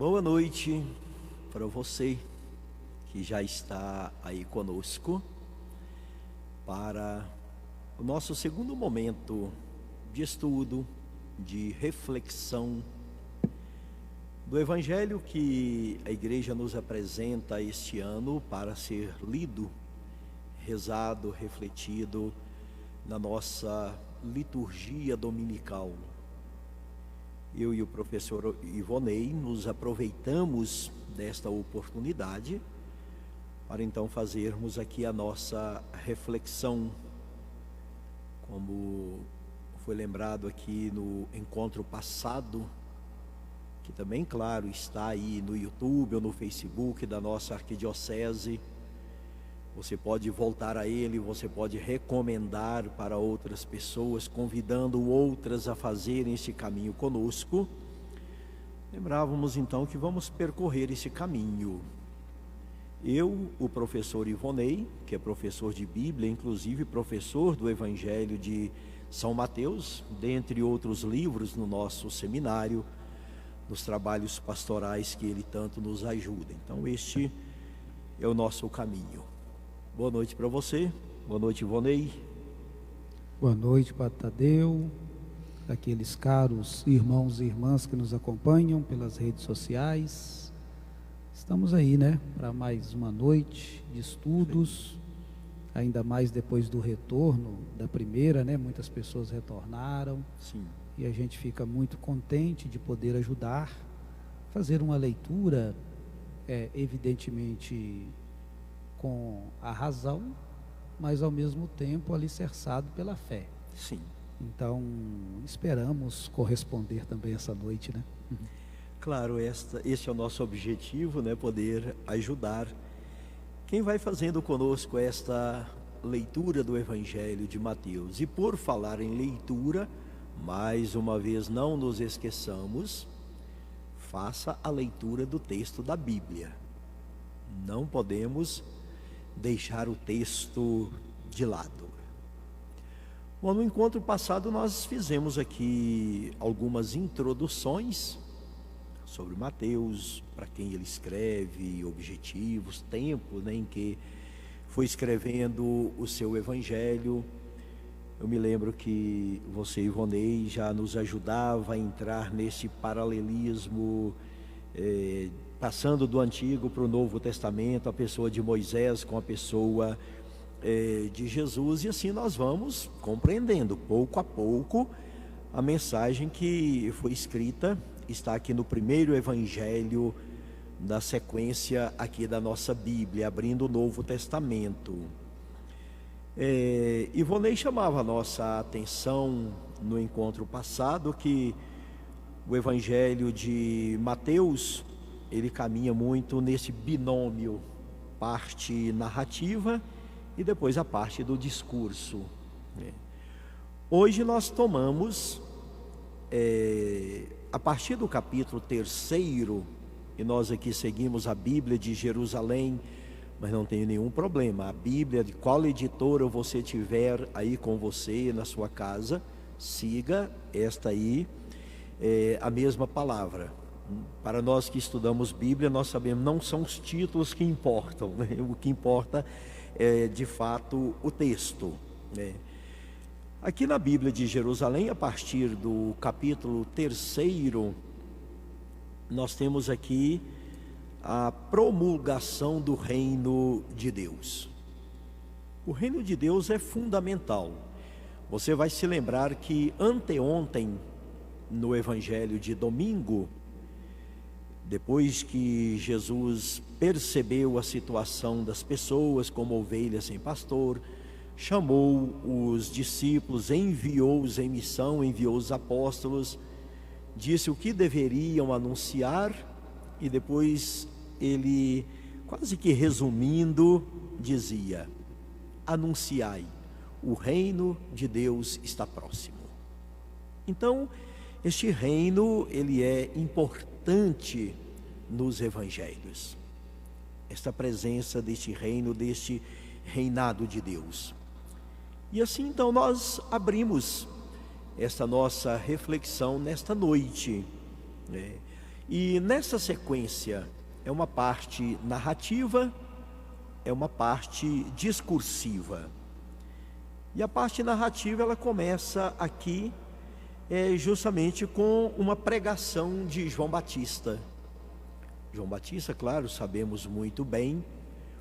Boa noite para você que já está aí conosco para o nosso segundo momento de estudo, de reflexão do Evangelho que a igreja nos apresenta este ano para ser lido, rezado, refletido na nossa liturgia dominical. Eu e o professor Ivonei nos aproveitamos desta oportunidade para então fazermos aqui a nossa reflexão, como foi lembrado aqui no encontro passado, que também, claro, está aí no YouTube ou no Facebook da nossa arquidiocese. Você pode voltar a ele, você pode recomendar para outras pessoas, convidando outras a fazerem este caminho conosco. Lembrávamos então que vamos percorrer esse caminho. Eu, o professor Ivonei, que é professor de Bíblia, inclusive professor do Evangelho de São Mateus, dentre outros livros no nosso seminário, nos trabalhos pastorais que ele tanto nos ajuda. Então este é o nosso caminho. Boa noite para você, boa noite Ivonei. Boa noite, Padre Tadeu, aqueles caros irmãos e irmãs que nos acompanham pelas redes sociais. Estamos aí, para mais uma noite de estudos, ainda mais depois do retorno da primeira, muitas pessoas retornaram. Sim. E a gente fica muito contente de poder ajudar, fazer uma leitura, evidentemente com a razão, mas ao mesmo tempo alicerçado pela fé. Sim. Então, esperamos corresponder também essa noite, Claro, esse é o nosso objetivo, poder ajudar quem vai fazendo conosco esta leitura do Evangelho de Mateus. E por falar em leitura, mais uma vez não nos esqueçamos, faça a leitura do texto da Bíblia. Não podemos deixar o texto de lado. Bom, no encontro passado nós fizemos aqui algumas introduções sobre Mateus, para quem ele escreve, objetivos, tempo em que foi escrevendo o seu Evangelho. Eu me lembro que você, Ivonei, já nos ajudava a entrar nesse paralelismo, passando do Antigo para o Novo Testamento, a pessoa de Moisés com a pessoa de Jesus, e assim nós vamos compreendendo pouco a pouco a mensagem que foi escrita, está aqui no primeiro Evangelho da sequência aqui da nossa Bíblia, abrindo o Novo Testamento. Ivonei chamava a nossa atenção no encontro passado que o Evangelho de Mateus, ele caminha muito nesse binômio, parte narrativa e depois a parte do discurso. Hoje nós tomamos, a partir do capítulo 3, e nós aqui seguimos a Bíblia de Jerusalém, mas não tem nenhum problema, a Bíblia de qual editora você tiver aí com você na sua casa, siga esta aí, a mesma palavra. Para nós que estudamos Bíblia, nós sabemos, não são os títulos que importam, o que importa é de fato o texto. Aqui na Bíblia de Jerusalém, a partir do capítulo 3, nós temos aqui a promulgação do reino de Deus. O reino de Deus é fundamental. Você vai se lembrar que anteontem, no Evangelho de domingo, depois que Jesus percebeu a situação das pessoas como ovelhas sem pastor, chamou os discípulos, enviou-os em missão, enviou os apóstolos, disse o que deveriam anunciar, e depois ele, quase que resumindo, dizia: anunciai, o reino de Deus está próximo. Então, este reino, ele é importante nos evangelhos. Esta presença deste reino, deste reinado de Deus. E assim então nós abrimos esta nossa reflexão nesta noite, E nessa sequência é uma parte narrativa, é uma parte discursiva. E a parte narrativa ela começa aqui justamente com uma pregação de João Batista. João Batista, claro, sabemos muito bem,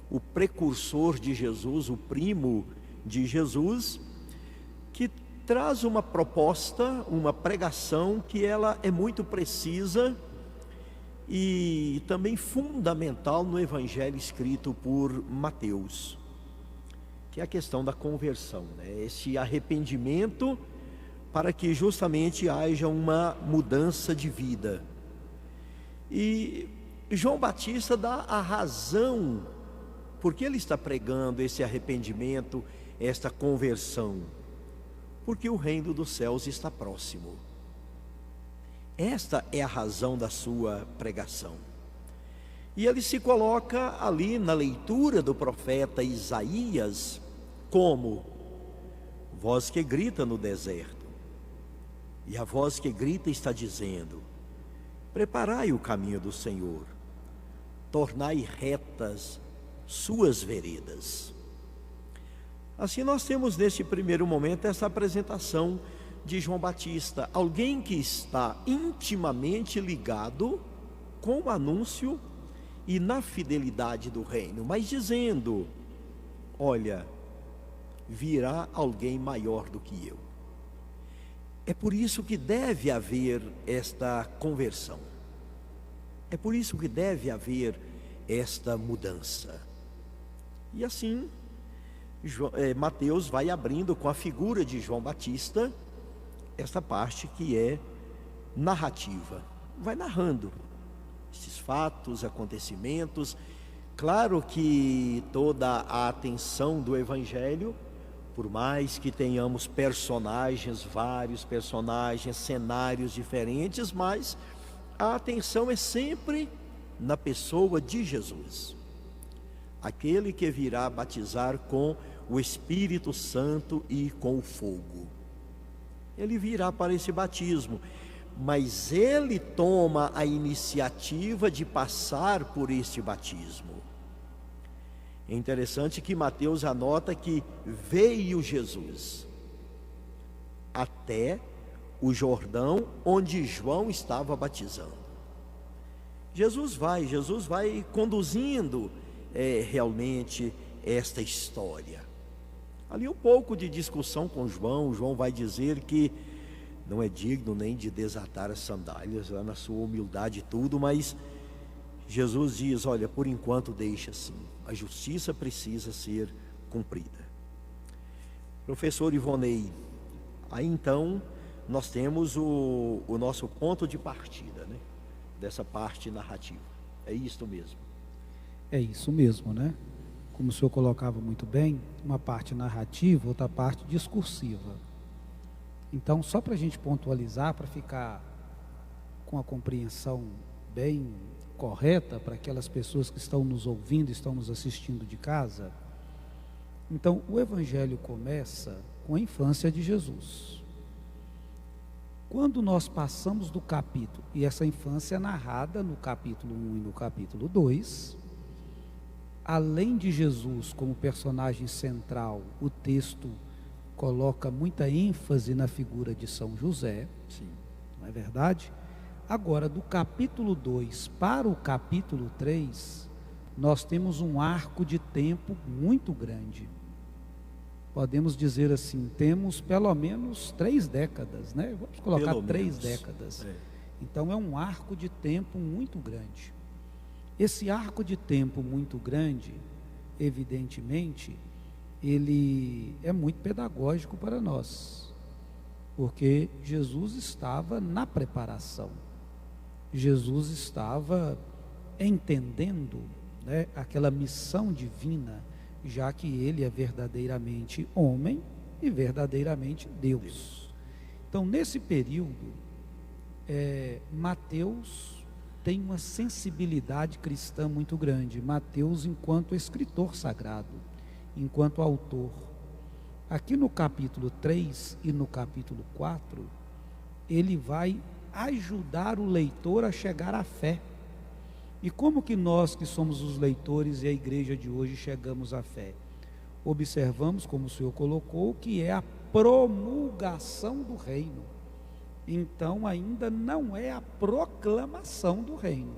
o precursor de Jesus, o primo de Jesus, que traz uma proposta, uma pregação que ela é muito precisa e também fundamental no evangelho escrito por Mateus, que é a questão da conversão, né? Esse arrependimento para que justamente haja uma mudança de vida. E João Batista dá a razão porque ele está pregando esse arrependimento, esta conversão, porque o reino dos céus está próximo. Esta é a razão da sua pregação. E ele se coloca ali na leitura do profeta Isaías como voz que grita no deserto. E a voz que grita está dizendo: preparai o caminho do Senhor, tornai retas suas veredas. Assim nós temos neste primeiro momento essa apresentação de João Batista, alguém que está intimamente ligado com o anúncio e na fidelidade do reino, mas dizendo: olha, virá alguém maior do que eu. É por isso que deve haver esta conversão, é por isso que deve haver esta mudança. E assim Mateus vai abrindo com a figura de João Batista esta parte que é narrativa, vai narrando esses fatos, acontecimentos. Claro que toda a atenção do evangelho, por mais que tenhamos personagens, vários personagens, cenários diferentes, mas a atenção é sempre na pessoa de Jesus, aquele que virá batizar com o Espírito Santo e com o fogo. Ele virá para esse batismo, mas ele toma a iniciativa de passar por este batismo. É interessante que Mateus anota que veio Jesus até o Jordão onde João estava batizando. Jesus vai conduzindo realmente esta história. Ali um pouco de discussão com João vai dizer que não é digno nem de desatar as sandálias, lá na sua humildade e tudo, mas Jesus diz: olha, por enquanto deixa assim, a justiça precisa ser cumprida. Professor Ivonei, aí então nós temos o nosso ponto de partida, né, dessa parte narrativa. É isto mesmo. É isso mesmo, né? Como o senhor colocava muito bem, uma parte narrativa, outra parte discursiva. Então, só para a gente pontualizar, para ficar com a compreensão bem correta para aquelas pessoas que estão nos ouvindo, estão nos assistindo de casa. Então, o Evangelho começa com a infância de Jesus. Quando nós passamos do capítulo, e essa infância é narrada no capítulo 1 e no capítulo 2, além de Jesus como personagem central, o texto coloca muita ênfase na figura de São José. Sim. Não é verdade? Agora, do capítulo 2 para o capítulo 3, nós temos um arco de tempo muito grande. Podemos dizer assim, temos pelo menos 3 décadas, né? Vamos colocar pelo 3 menos. décadas. Então é um arco de tempo muito grande. Esse arco de tempo muito grande, evidentemente, ele é muito pedagógico para nós, porque Jesus estava na preparação, Jesus estava entendendo, né, aquela missão divina, já que ele é verdadeiramente homem e verdadeiramente Deus. Então, nesse período, Mateus tem uma sensibilidade cristã muito grande. Mateus, enquanto escritor sagrado, enquanto autor. Aqui no capítulo 3 e no capítulo 4, ele vai ajudar o leitor a chegar à fé. E como que nós, que somos os leitores e a igreja de hoje, chegamos à fé? Observamos, como o Senhor colocou, que é a promulgação do reino. Então ainda não é a proclamação do reino.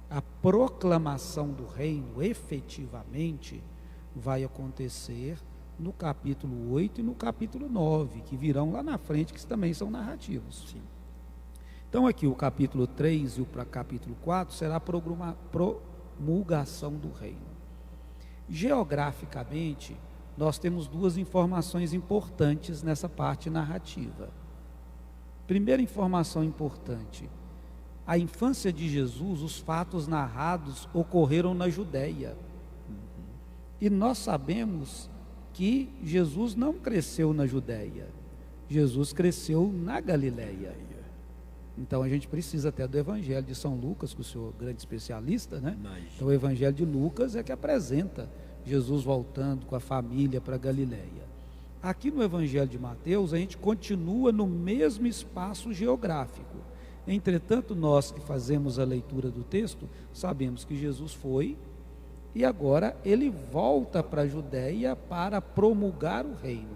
A proclamação do reino, efetivamente, vai acontecer no capítulo 8 e no capítulo 9, que virão lá na frente, que também são narrativos. Sim. Então aqui o capítulo 3 e o capítulo 4 será a promulgação do reino. Geograficamente, nós temos duas informações importantes nessa parte narrativa. Primeira informação importante: a infância de Jesus, os fatos narrados ocorreram na Judéia. E nós sabemos que Jesus não cresceu na Judéia, Jesus cresceu na Galileia. Então a gente precisa até do Evangelho de São Lucas, que o senhor é grande especialista, né? Então o Evangelho de Lucas é que apresenta Jesus voltando com a família para Galileia. Aqui no Evangelho de Mateus a gente continua no mesmo espaço geográfico. Entretanto, nós que fazemos a leitura do texto, sabemos que Jesus foi e agora ele volta para a Judéia para promulgar o reino,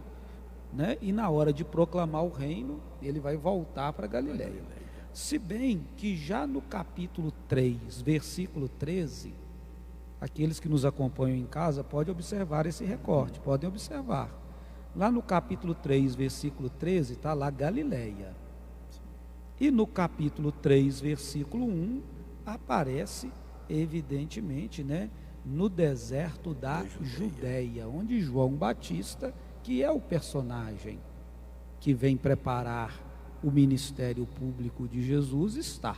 né? E na hora de proclamar o reino, ele vai voltar para Galileia. Se bem que já no capítulo 3, versículo 13, aqueles que nos acompanham em casa podem observar esse recorte, podem observar. Lá no capítulo 3, versículo 13, está lá Galileia. E no capítulo 3, versículo 1, aparece evidentemente, né, no deserto da Judéia, onde João Batista, que é o personagem que vem preparar o ministério público de Jesus, está.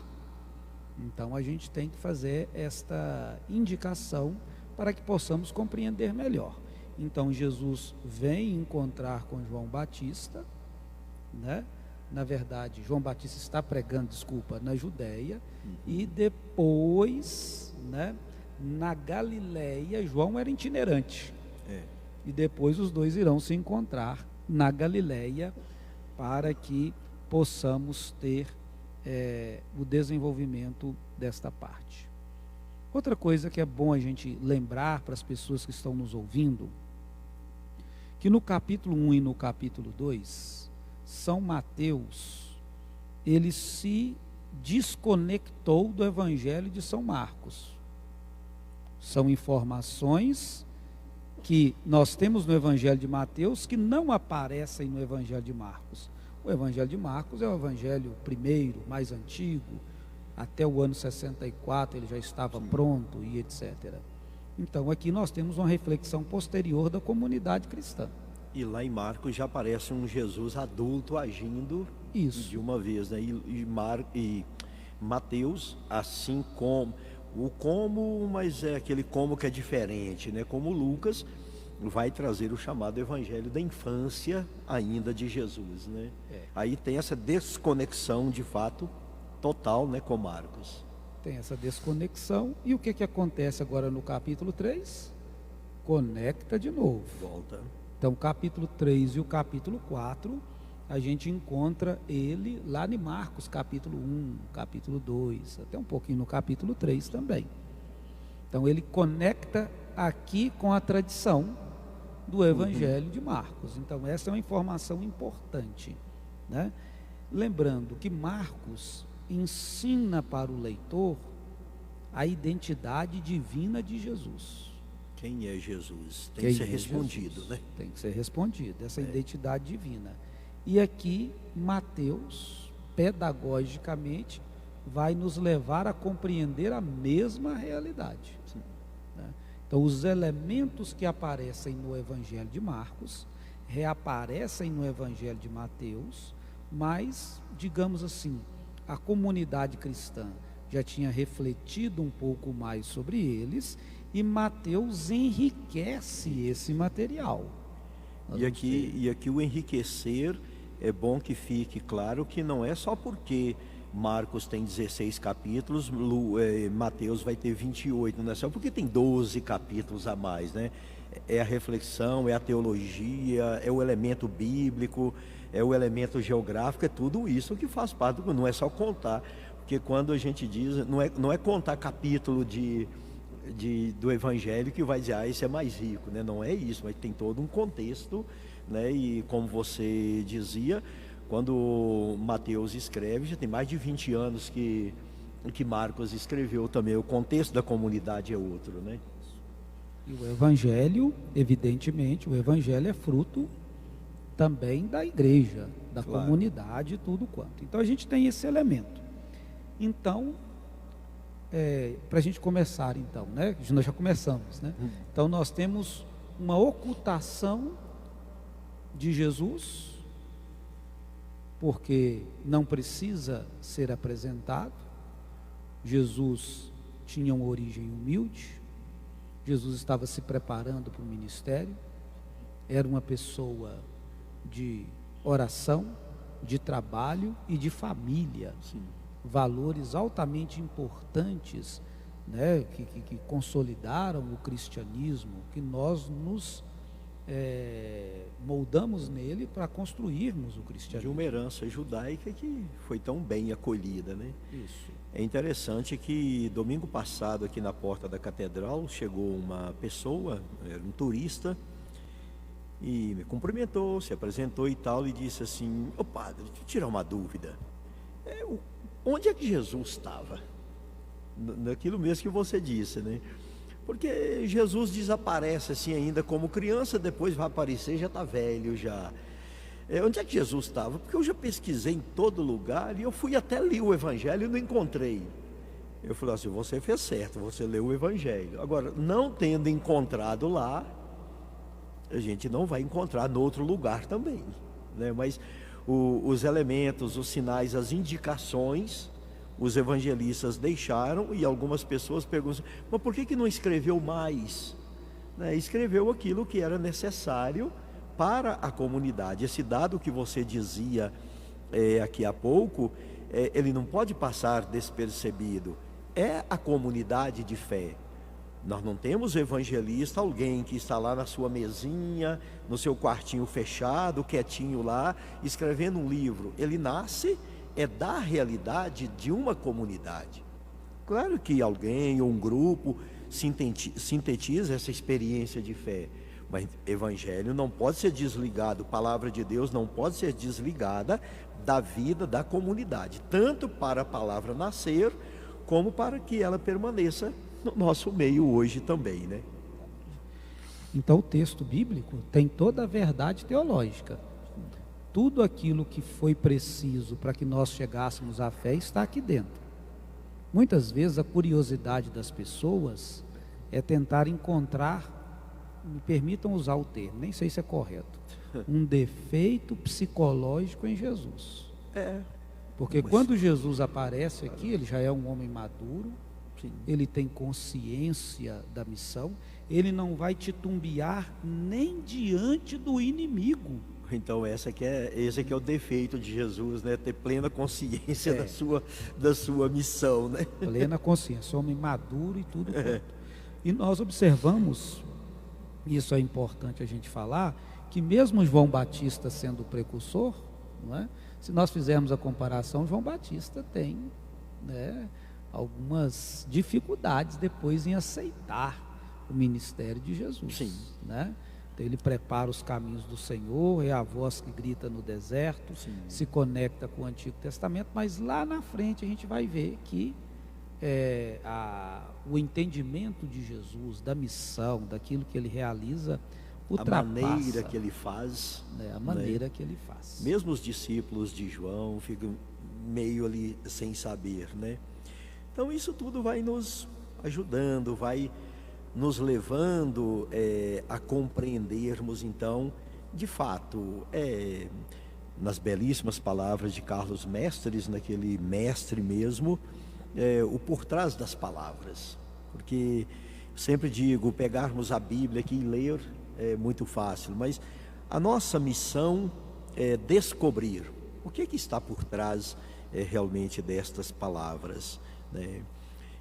Então a gente tem que fazer esta indicação para que possamos compreender melhor. Então Jesus vem encontrar com João Batista, né? Na verdade, João Batista está pregando, na Judéia, e depois, né, na Galileia, João era itinerante. E depois os dois irão se encontrar na Galileia para que possamos ter o desenvolvimento desta parte. Outra coisa que é bom a gente lembrar para as pessoas que estão nos ouvindo, que no capítulo 1 e no capítulo 2, São Mateus, ele se desconectou do Evangelho de São Marcos. São informações que nós temos no Evangelho de Mateus que não aparecem no Evangelho de Marcos. O Evangelho de Marcos é o Evangelho primeiro, mais antigo, até o ano 64 ele já estava pronto e etc. Então aqui nós temos uma reflexão posterior da comunidade cristã. E lá em Marcos já aparece um Jesus adulto agindo de uma vez, né? E Mateus, assim como o como, mas é aquele como que é diferente, né? Como Lucas vai trazer o chamado evangelho da infância ainda de Jesus, né? Aí tem essa desconexão de fato total, né, com Marcos. Tem essa desconexão, e o que acontece agora no capítulo 3? Conecta de novo. Volta. Então, capítulo 3 e o capítulo 4, a gente encontra ele lá em Marcos, capítulo 1, capítulo 2, até um pouquinho no capítulo 3 também. Então, ele conecta aqui com a tradição do Evangelho de Marcos. Então, essa é uma informação importante, né? Lembrando que Marcos ensina para o leitor a identidade divina de Jesus. Quem é Jesus? Tem que ser respondido, né? Tem que ser respondido, essa identidade divina. E aqui, Mateus, pedagogicamente, vai nos levar a compreender a mesma realidade. Né? Então, os elementos que aparecem no Evangelho de Marcos, reaparecem no Evangelho de Mateus, mas, digamos assim, a comunidade cristã já tinha refletido um pouco mais sobre eles, e Mateus enriquece esse material. E aqui o enriquecer, é bom que fique claro que não é só porque Marcos tem 16 capítulos, Mateus vai ter 28, não é só porque tem 12 capítulos a mais, né? É a reflexão, é a teologia, é o elemento bíblico, é o elemento geográfico, é tudo isso que faz parte, não é só contar, porque quando a gente diz, não é contar capítulo do Evangelho que vai dizer, esse é mais rico, né? Não é isso, mas tem todo um contexto, né? E como você dizia, quando Mateus escreve, já tem mais de 20 anos que Marcos escreveu também, o contexto da comunidade é outro, né? E o Evangelho, evidentemente, o Evangelho é fruto também da igreja, da comunidade, tudo quanto. Então a gente tem esse elemento. Então, para a gente começar então, né? Nós já começamos, né? Então nós temos uma ocultação de Jesus, porque não precisa ser apresentado. Jesus tinha uma origem humilde, Jesus estava se preparando para o ministério, era uma pessoa de oração, de trabalho e de família. Sim. Valores altamente importantes, né, que consolidaram o cristianismo, que nós nos moldamos nele para construirmos o cristianismo. De uma herança judaica que foi tão bem acolhida, né? Isso. É interessante que domingo passado aqui na porta da catedral chegou uma pessoa, era um turista, e me cumprimentou, se apresentou e tal, e disse assim: ô padre, deixa eu tirar uma dúvida, onde é que Jesus estava? Naquilo mesmo que você disse, né? Porque Jesus desaparece assim ainda como criança, depois vai aparecer, já está velho já. Onde é que Jesus estava? Porque eu já pesquisei em todo lugar e eu fui até ler o Evangelho e não encontrei. Eu falei assim: você fez certo, você leu o Evangelho. Agora, não tendo encontrado lá, a gente não vai encontrar em outro lugar também, né? Mas os elementos, os sinais, as indicações, os evangelistas deixaram, e algumas pessoas perguntam: mas por que não escreveu mais? Né? Escreveu aquilo que era necessário para a comunidade. Esse dado que você dizia aqui há pouco, ele não pode passar despercebido. É a comunidade de fé. Nós não temos evangelista, alguém que está lá na sua mesinha, no seu quartinho fechado, quietinho lá, escrevendo um livro. Ele nasce da realidade de uma comunidade. Claro que alguém ou um grupo sintetiza essa experiência de fé, mas evangelho não pode ser desligado, palavra de Deus não pode ser desligada da vida da comunidade, tanto para a palavra nascer, como para que ela permaneça no nosso meio hoje também, né? Então o texto bíblico tem toda a verdade teológica. Tudo aquilo que foi preciso para que nós chegássemos à fé está aqui dentro. Muitas vezes a curiosidade das pessoas é tentar encontrar, me permitam usar o termo, nem sei se é correto, um defeito psicológico em Jesus. Porque quando Jesus aparece aqui, ele já é um homem maduro, ele tem consciência da missão, ele não vai titubear nem diante do inimigo. Então esse aqui é o defeito de Jesus, né? Ter plena consciência da sua missão, né? Plena consciência, homem maduro e tudo. E nós observamos, isso é importante a gente falar, que mesmo João Batista sendo o precursor, não é? Se nós fizermos a comparação, João Batista tem, né, algumas dificuldades depois em aceitar o ministério de Jesus. Sim. Né? Então ele prepara os caminhos do Senhor, é a voz que grita no deserto, Sim. se conecta com o Antigo Testamento, mas lá na frente a gente vai ver que o entendimento de Jesus, da missão, daquilo que ele realiza, ultrapassa. A maneira que ele faz. A maneira que ele faz. Mesmo os discípulos de João ficam meio ali sem saber, né? Então isso tudo vai nos ajudando, vai nos levando a compreendermos então, de fato, nas belíssimas palavras de Carlos Mestres, naquele mestre mesmo, o por trás das palavras. Porque sempre digo, pegarmos a Bíblia aqui e ler é muito fácil, mas a nossa missão é descobrir o que está por trás realmente destas palavras, né?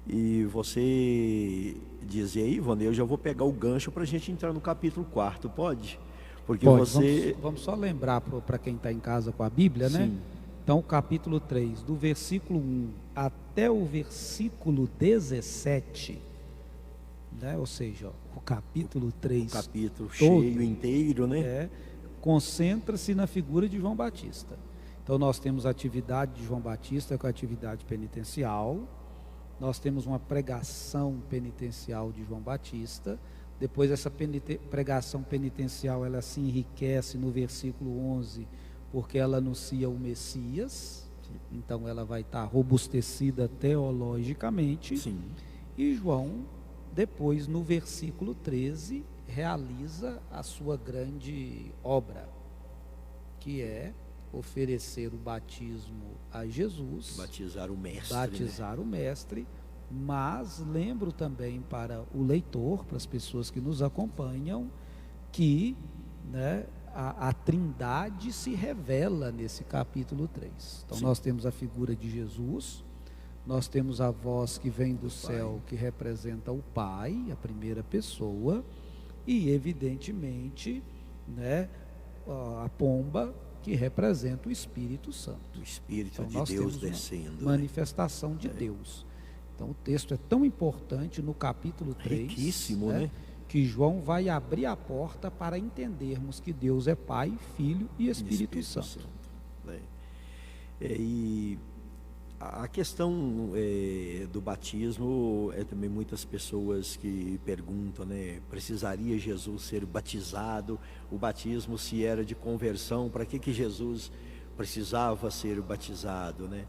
E você dizia aí, Ivone, eu já vou pegar o gancho para a gente entrar no capítulo 4, pode? Porque Pode, você... vamos só lembrar para quem está em casa com a Bíblia, né? Sim. Então, o capítulo 3, do versículo 1 até o versículo 17, né? Ou seja, o capítulo 3 O capítulo todo, cheio, inteiro, né? concentra-se na figura de João Batista. Então, nós temos a atividade de João Batista com a atividade penitencial, nós temos uma pregação penitencial de João Batista. Depois essa pregação penitencial, ela se enriquece no versículo 11, porque ela anuncia o Messias. Então ela vai estar robustecida teologicamente. Sim. E João, depois no versículo 13, realiza a sua grande obra, que é oferecer o batismo a Jesus. Batizar o mestre. Batizar o mestre. Mas lembro também para o leitor, para as pessoas que nos acompanham, que, né, a Trindade se revela nesse capítulo 3. Então, sim, nós temos a figura de Jesus, nós temos a voz que vem do céu, que representa o Pai, a primeira pessoa, e evidentemente, né, a pomba, que representa o Espírito Santo. O Espírito então, de Deus descendo. Manifestação de Deus. Então o texto é tão importante no capítulo 3, riquíssimo, né? Que João vai abrir a porta para entendermos que Deus é Pai, Filho e Espírito Santo. Né? E a questão do batismo, também muitas pessoas que perguntam, né? Precisaria Jesus ser batizado? O batismo, se era de conversão, para que Jesus precisava ser batizado, né?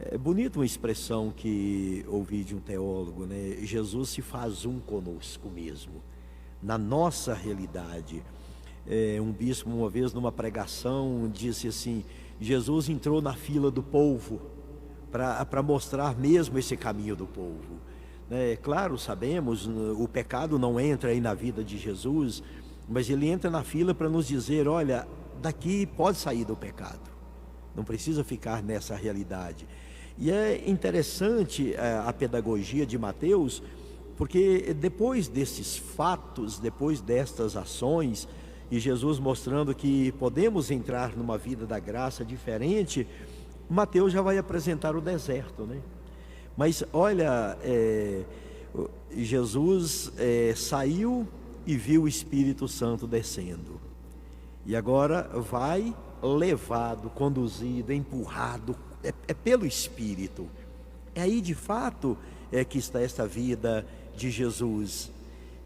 É bonita uma expressão que ouvi de um teólogo, né? Jesus se faz um conosco mesmo, na nossa realidade. Um bispo uma vez numa pregação disse assim: Jesus entrou na fila do povo para mostrar mesmo esse caminho do povo. Claro, sabemos, o pecado não entra aí na vida de Jesus, mas ele entra na fila para nos dizer: olha, daqui pode sair do pecado, não precisa ficar nessa realidade. E é interessante a pedagogia de Mateus, porque depois desses fatos, depois destas ações, e Jesus mostrando que podemos entrar numa vida da graça diferente, Mateus já vai apresentar o deserto, né? Mas olha, Jesus saiu e viu o Espírito Santo descendo, e agora vai levado, conduzido, empurrado, pelo Espírito. Aí de fato que está esta vida de Jesus.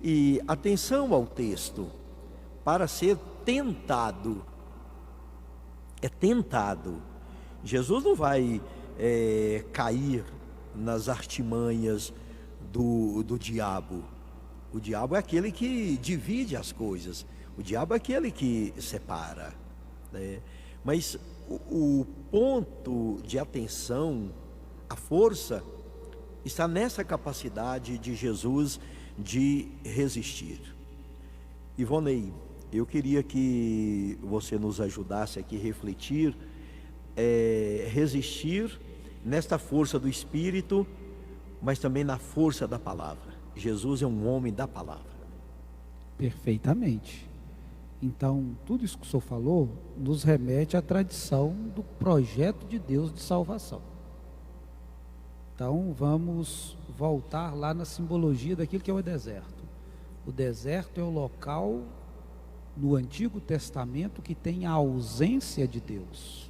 E atenção ao texto: para ser tentado, tentado. Jesus não vai cair nas artimanhas do diabo. O diabo é aquele que divide as coisas, o diabo é aquele que separa, né? Mas o ponto de atenção, a força, está nessa capacidade de Jesus de resistir. Ivonei, eu queria que você nos ajudasse aqui a refletir, resistir nesta força do Espírito, mas também na força da palavra. Jesus é um homem da palavra. Perfeitamente. Então, tudo isso que o senhor falou nos remete à tradição do projeto de Deus de salvação. Então, vamos voltar lá na simbologia daquilo que é o deserto. O deserto é o local no Antigo Testamento que tem a ausência de Deus.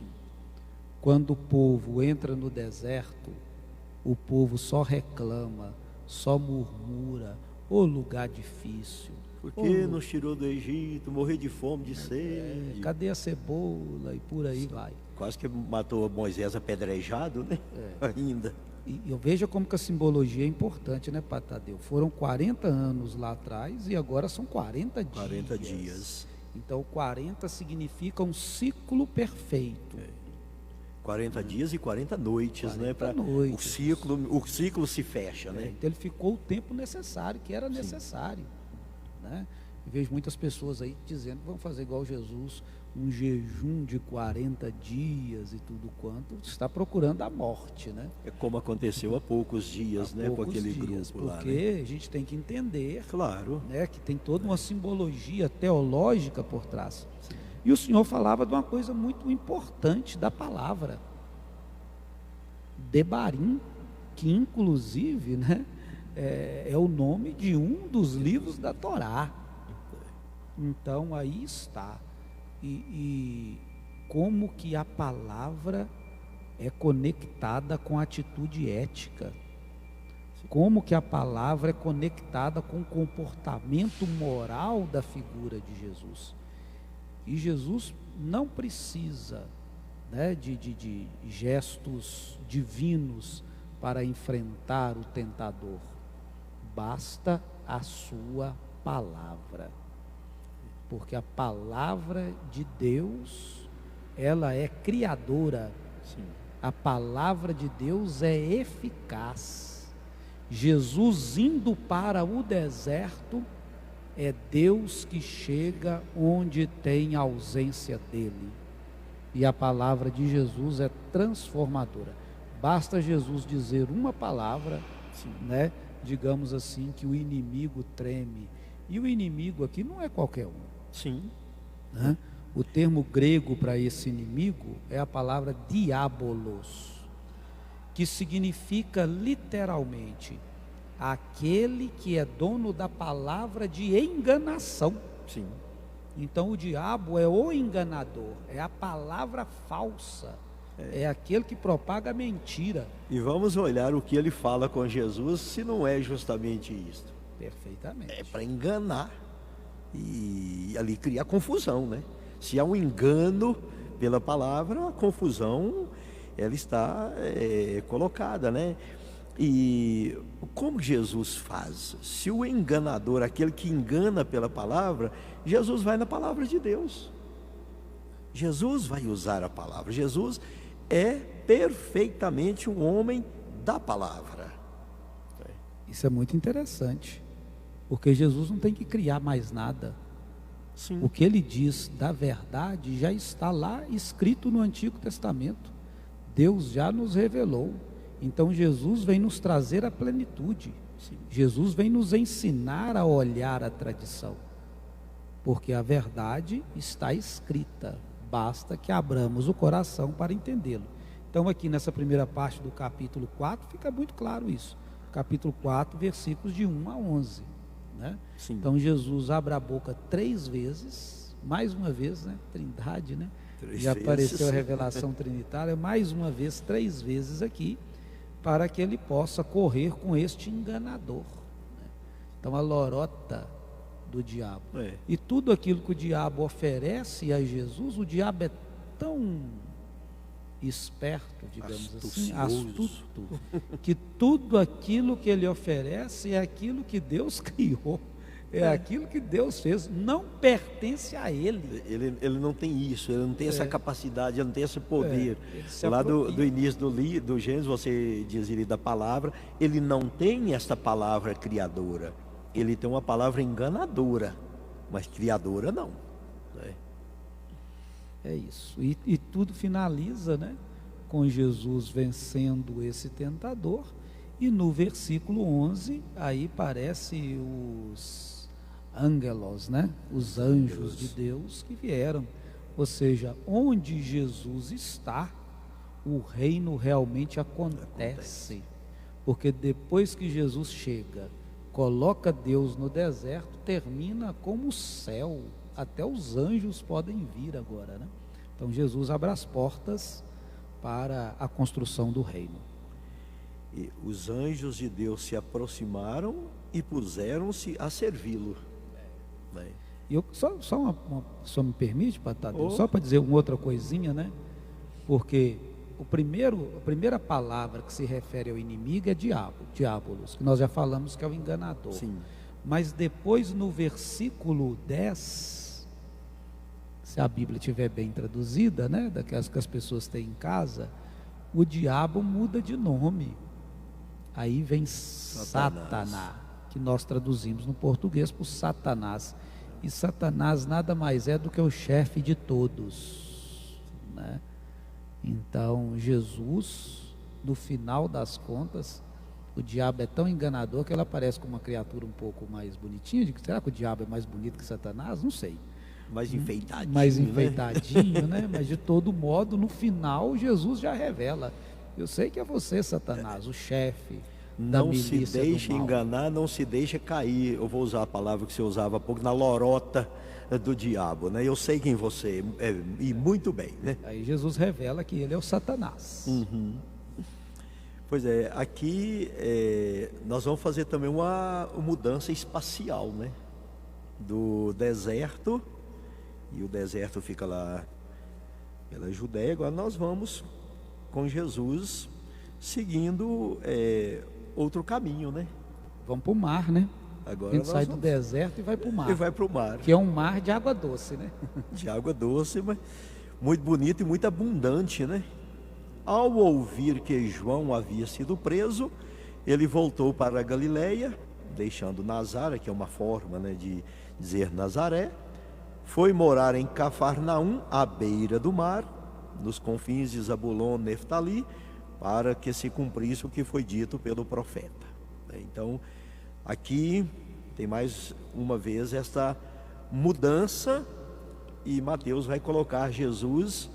Quando o povo entra no deserto, o povo só reclama, só murmura: ô lugar difícil. Porque nos tirou do Egito, morrer de fome, de sede. Cadê a cebola? E por aí vai. Quase que matou Moisés apedrejado, né? Ainda. E eu vejo como que a simbologia é importante, né, Tadeu? Foram 40 anos lá atrás e agora são 40 dias. 40 dias. Então 40 significa um ciclo perfeito. 40 dias e 40 noites, 40 né? Noites. O ciclo se fecha, né? Então ele ficou o tempo necessário, que era necessário. Né? Eu vejo muitas pessoas aí dizendo que vão fazer igual Jesus, um jejum de 40 dias e tudo quanto, está procurando a morte, né? É como aconteceu há poucos dias, né, com aquele dias, grupo lá, porque né? a gente tem que entender, Claro. né, que tem toda uma simbologia teológica por trás. E o Senhor falava de uma coisa muito importante da palavra, Debarim, que inclusive, né, é o nome de um dos livros da Torá. Então aí está. E como que a palavra é conectada com a atitude ética, como que a palavra é conectada com o comportamento moral da figura de Jesus. E Jesus não precisa, né, de gestos divinos para enfrentar o tentador, basta a sua palavra. Porque a palavra de Deus, ela é criadora. Sim. A palavra de Deus é eficaz. Jesus indo para o deserto, é Deus que chega onde tem ausência dele. E a palavra de Jesus é transformadora. Basta Jesus dizer uma palavra, né? Digamos assim, que o inimigo treme. E o inimigo aqui não é qualquer um. Sim. Né? O termo grego para esse inimigo é a palavra diabolos, que significa literalmente aquele que é dono da palavra de enganação. Sim. Então o diabo é o enganador, é a palavra falsa, é aquele que propaga a mentira. E vamos olhar o que ele fala com Jesus, se não é justamente isto. Perfeitamente. É para enganar e ali criar confusão, né? Se há um engano pela palavra, a confusão ela está colocada, né? E como Jesus faz? Se o enganador, aquele que engana pela palavra, Jesus vai na palavra de Deus. Jesus vai usar a palavra. Jesus é perfeitamente um homem da palavra. Isso é muito interessante, porque Jesus não tem que criar mais nada. Sim. O que ele diz da verdade já está lá escrito no Antigo Testamento. Deus já nos revelou. Então Jesus vem nos trazer a plenitude. Sim. Jesus vem nos ensinar a olhar a tradição, porque a verdade está escrita, basta que abramos o coração para entendê-lo. Então aqui nessa primeira parte do capítulo 4 fica muito claro isso. Capítulo 4, versículos de 1 a 11, né? Sim. Então Jesus abre a boca 3 vezes, mais uma vez, né? Trindade, né? 3 Já vezes. apareceu a revelação trinitária, mais uma vez, 3 vezes aqui, para que ele possa correr com este enganador, né? Então a lorota do diabo. E tudo aquilo que o diabo oferece a Jesus, o diabo é tão esperto, digamos assim, astuto, que tudo aquilo que ele oferece é aquilo que Deus criou, é aquilo que Deus fez, não pertence a ele. Ele não tem isso, ele não tem essa capacidade, ele não tem esse poder. Lá apropria. do início do Gênesis, você diz ali da palavra, ele não tem essa palavra criadora, ele tem uma palavra enganadora, mas criadora não. É isso, e tudo finaliza, né, com Jesus vencendo esse tentador. E no versículo 11, aí parece os ângelos, né, os anjos de Deus que vieram. Ou seja, onde Jesus está, o reino realmente acontece. Porque depois que Jesus chega, coloca Deus no deserto, termina como o céu. Até os anjos podem vir agora, né? Então Jesus abre as portas para a construção do reino. E os anjos de Deus se aproximaram e puseram-se a servi-lo. E eu só me permite, Tadeu, só para dizer uma outra coisinha, né? Porque a primeira palavra que se refere ao inimigo é diabolos, que nós já falamos que é o enganador. Sim. Mas depois no versículo 10, se a Bíblia estiver bem traduzida, né, daquelas que as pessoas têm em casa, o diabo muda de nome. Aí vem Satanás, que nós traduzimos no português por Satanás. e Satanás nada mais é do que o chefe de todos, né? Então Jesus, no final das contas, o diabo é tão enganador que ele aparece como uma criatura um pouco mais bonitinha. Será que o diabo é mais bonito que Satanás? Não sei. Mais enfeitadinho, Mais enfeitadinho, né? Mas de todo modo, no final, Jesus já revela: eu sei que é você, Satanás, o chefe da Não se milícia deixe do mal. enganar, não se deixe cair. Eu vou usar a palavra que você usava há pouco, na lorota do diabo, né? Eu sei quem você é, e muito bem, né? Aí Jesus revela que ele é o Satanás. Pois é, aqui nós vamos fazer também uma mudança espacial, né? Do deserto, e o deserto fica lá pela Judéia. Agora nós vamos com Jesus seguindo outro caminho, né? Vamos para o mar, né? Agora A gente nós sai do vamos- deserto e vai para o mar, E vai para o mar, que é um mar de água doce, né? de água doce, mas muito bonito e muito abundante, né? Ao ouvir que João havia sido preso, ele voltou para a Galileia, deixando Nazaré, que é uma forma, né, de dizer Nazaré, foi morar em Cafarnaum, à beira do mar, nos confins de Zabulon e Neftali, para que se cumprisse o que foi dito pelo profeta. Então, aqui tem mais uma vez esta mudança, e Mateus vai colocar Jesus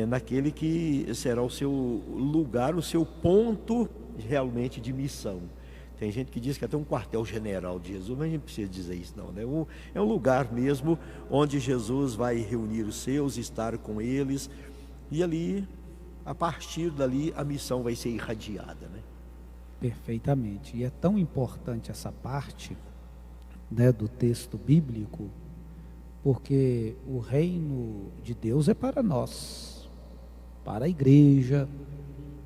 naquele que será o seu lugar, o seu ponto realmente de missão. Tem gente que diz que até um quartel-general de Jesus, mas a gente não precisa dizer isso não, né? É um lugar mesmo onde Jesus vai reunir os seus, estar com eles, e ali, a partir dali, a missão vai ser irradiada, né? Perfeitamente. E é tão importante essa parte, né, do texto bíblico, porque o reino de Deus é para nós, para a igreja,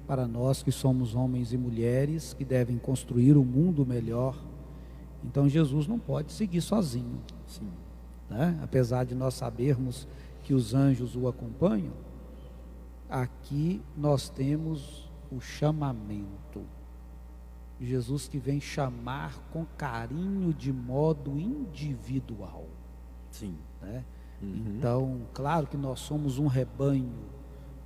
para nós que somos homens e mulheres que devem construir um mundo melhor. Então Jesus não pode seguir sozinho, Sim. né? Apesar de nós sabermos que os anjos o acompanham, aqui nós temos o chamamento. Jesus que vem chamar com carinho de modo individual, Sim. né? Então, claro que nós somos um rebanho,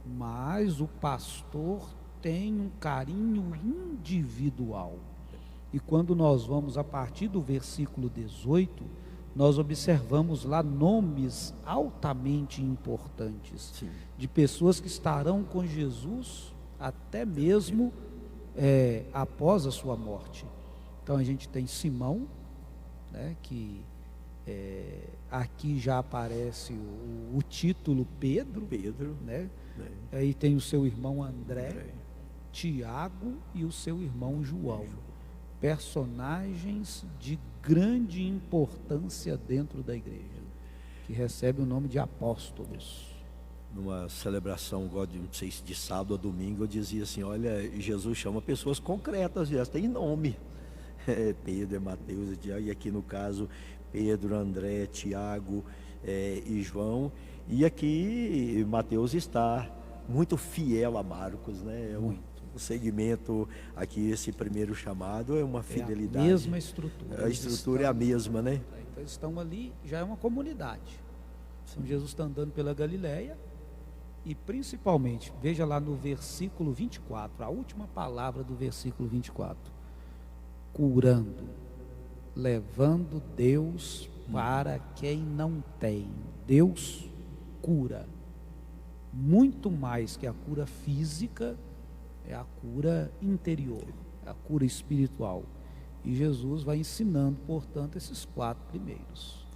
mas o pastor tem um carinho individual. E quando nós vamos a partir do versículo 18, nós observamos lá nomes altamente importantes, Sim. de pessoas que estarão com Jesus até mesmo após a sua morte. Então a gente tem Simão, né, que aqui já aparece o título Pedro, né? Aí tem o seu irmão André, Tiago e o seu irmão João, personagens de grande importância dentro da igreja, que recebem o nome de apóstolos. Numa celebração, não sei se de sábado ou domingo, eu dizia assim: olha, Jesus chama pessoas concretas, elas têm nome. Pedro, Mateus e aqui no caso Pedro, André, Tiago e João. E aqui Mateus está muito fiel a Marcos, né? O segmento aqui, esse primeiro chamado é uma fidelidade. É a mesma estrutura. A estrutura é a mesma, né? Então eles estão ali, já é uma comunidade. Então, Jesus está andando pela Galileia e principalmente, veja lá no versículo 24, a última palavra do versículo 24. Curando, levando Deus para quem não tem. Deus cura. Muito mais que a cura física, é a cura interior, é a cura espiritual. E Jesus vai ensinando, portanto, esses 4 primeiros.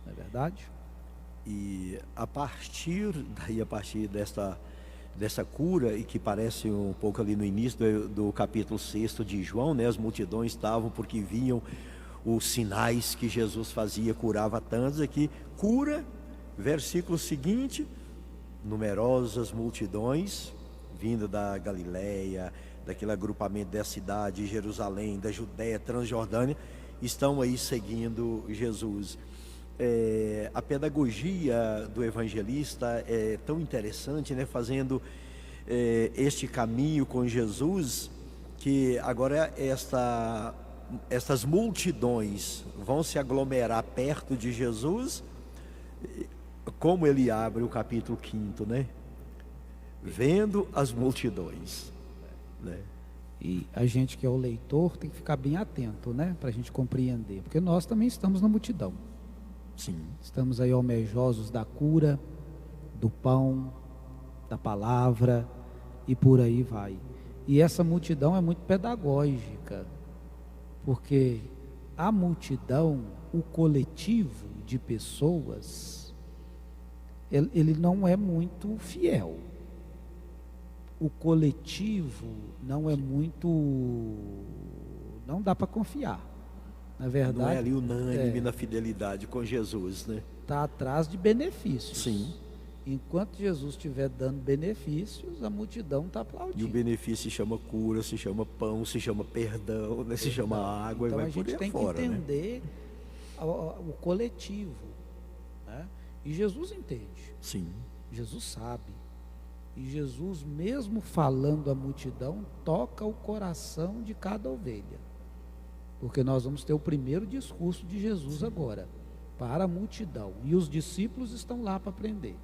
Não é verdade? E a partir dessa cura, e que parece um pouco ali no início do capítulo 6 de João, né? As multidões estavam porque viam os sinais que Jesus fazia, curava tantos. Aqui, cura, versículo seguinte: numerosas multidões vindo da Galileia, daquele agrupamento da cidade, Jerusalém, da Judéia, Transjordânia, estão aí seguindo Jesus. A pedagogia do evangelista é tão interessante, né? Fazendo este caminho com Jesus, que agora esta essas multidões vão se aglomerar perto de Jesus, como ele abre o capítulo 5, né? Vendo as multidões, né? E a gente que é o leitor tem que ficar bem atento, né? Para a gente compreender, porque nós também estamos na multidão. Sim. Estamos aí almejosos da cura, do pão, da palavra e por aí vai. E essa multidão é muito pedagógica, porque a multidão, o coletivo de pessoas, ele não é muito fiel. O coletivo não é muito, não dá para confiar. Na verdade, não é ali unânime na fidelidade com Jesus, né? Está atrás de benefícios. Sim. Enquanto Jesus estiver dando benefícios, a multidão está aplaudindo. E o benefício se chama cura, se chama pão, se chama perdão, né? Se chama água, então, e vai por aí a gente tem fora, que entender, né, o coletivo, né? E Jesus entende. Sim. Jesus sabe. E Jesus, mesmo falando à multidão, toca o coração de cada ovelha. Porque nós vamos ter o primeiro discurso de Jesus agora, para a multidão. E os discípulos estão lá para aprender.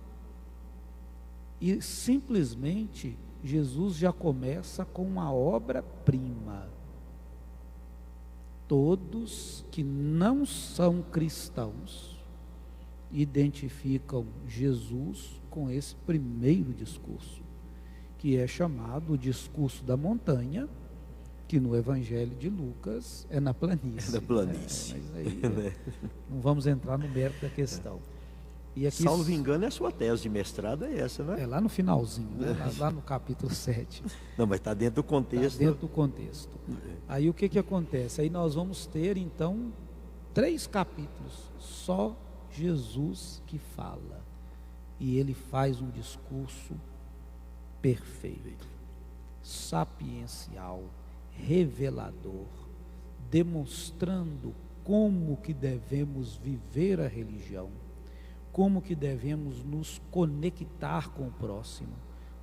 E simplesmente, Jesus já começa com uma obra-prima. Todos que não são cristãos identificam Jesus com esse primeiro discurso, que é chamado o discurso da montanha, que no Evangelho de Lucas é na planície. É na planície. Mas aí não vamos entrar no mérito da questão. E aqui, salvo engano, é a sua tese de mestrado, é essa, né? É lá no finalzinho, né? lá no capítulo 7. Não, mas está dentro do contexto. Está dentro do contexto. Aí o que acontece? Aí nós vamos ter, então, 3 capítulos, só Jesus que fala. E ele faz um discurso perfeito, sapiencial, revelador, demonstrando como que devemos viver a religião, como que devemos nos conectar com o próximo,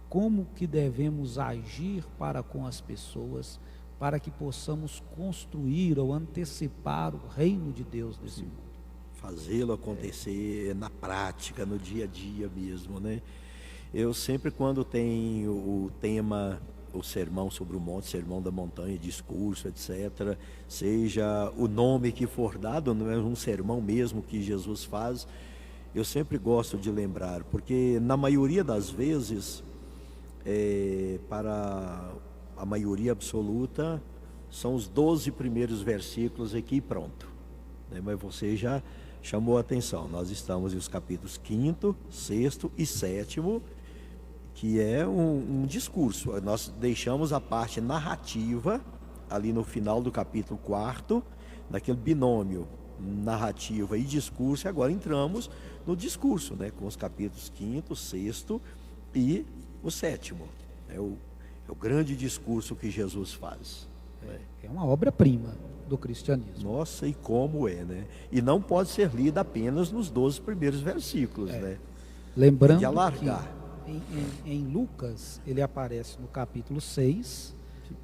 como que devemos agir para com as pessoas, para que possamos construir ou antecipar o reino de Deus nesse mundo. Fazê-lo acontecer na prática, no dia a dia mesmo, né? Eu sempre, quando tem o tema, o sermão sobre o monte, sermão da montanha, discurso, etc., seja o nome que for dado, não é um sermão mesmo que Jesus faz, eu sempre gosto de lembrar, porque na maioria das vezes, para a maioria absoluta, são os 12 primeiros versículos aqui e pronto, né? Mas você já chamou a atenção, nós estamos nos capítulos 5º, 6º e 7º, que é um discurso. Nós deixamos a parte narrativa ali no final do capítulo 4º, naquele binômio narrativa e discurso, e agora entramos no discurso, né, com os capítulos 5º, 6º e o 7º. É o grande discurso que Jesus faz. É uma obra-prima do cristianismo. Nossa, e como é, né? E não pode ser lida apenas nos 12 primeiros versículos, né? Lembrando de alargar. Que em Lucas, ele aparece no capítulo 6,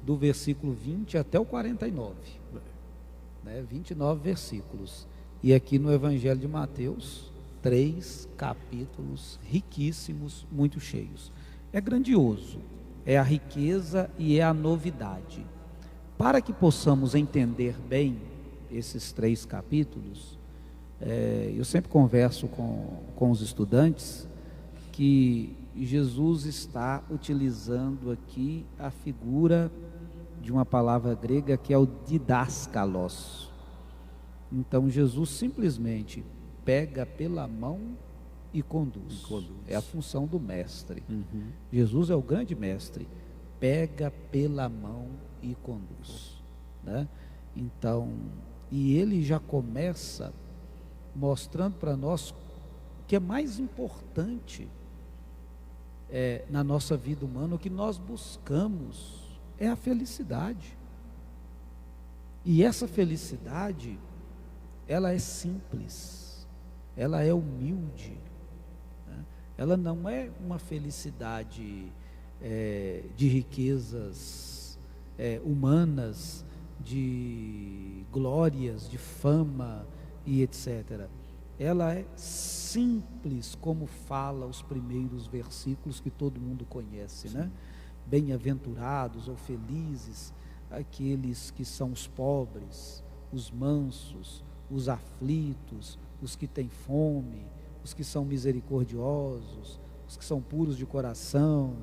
do versículo 20 até o 49. Né? 29 versículos. E aqui no Evangelho de Mateus, 3 capítulos riquíssimos, muito cheios. É grandioso, é a riqueza e é a novidade. Para que possamos entender bem esses 3 capítulos, eu sempre converso com os estudantes que Jesus está utilizando aqui a figura de uma palavra grega que é o didáskalos. Então Jesus simplesmente pega pela mão e conduz. É a função do mestre. Jesus é o grande mestre, pega pela mão e conduz, né? Então, e ele já começa mostrando para nós o que é mais importante na nossa vida humana, o que nós buscamos é a felicidade. E essa felicidade, ela é simples, ela é humilde, né? Ela não é uma felicidade de riquezas humanas, de glórias, de fama e etc. Ela é simples, como fala os primeiros versículos que todo mundo conhece, né? Bem-aventurados ou felizes aqueles que são os pobres, os mansos, os aflitos, os que têm fome, os que são misericordiosos, os que são puros de coração,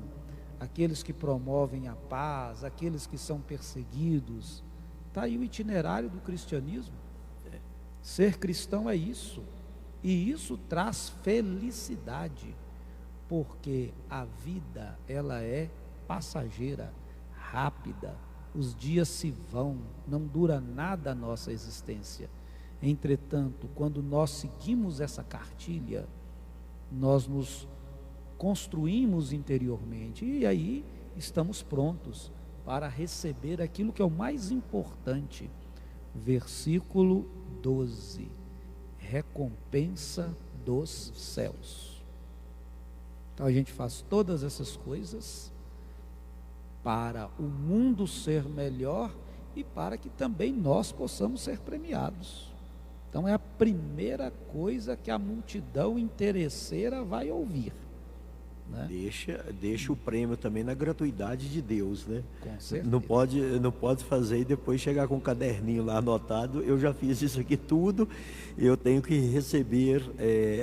aqueles que promovem a paz, aqueles que são perseguidos. Está aí o itinerário do cristianismo. Ser cristão é isso, e isso traz felicidade, porque a vida, ela é passageira, rápida, os dias se vão, não dura nada a nossa existência. Entretanto, quando nós seguimos essa cartilha, nós nos construímos interiormente, e aí estamos prontos para receber aquilo que é o mais importante. Versículo 12: recompensa dos céus. Então a gente faz todas essas coisas para o mundo ser melhor e para que também nós possamos ser premiados. Então é a primeira coisa que a multidão interesseira vai ouvir, né? Deixa o prêmio também na gratuidade de Deus, né? Com certeza. Não pode fazer e depois chegar com um caderninho lá anotado: eu já fiz isso aqui tudo, eu tenho que receber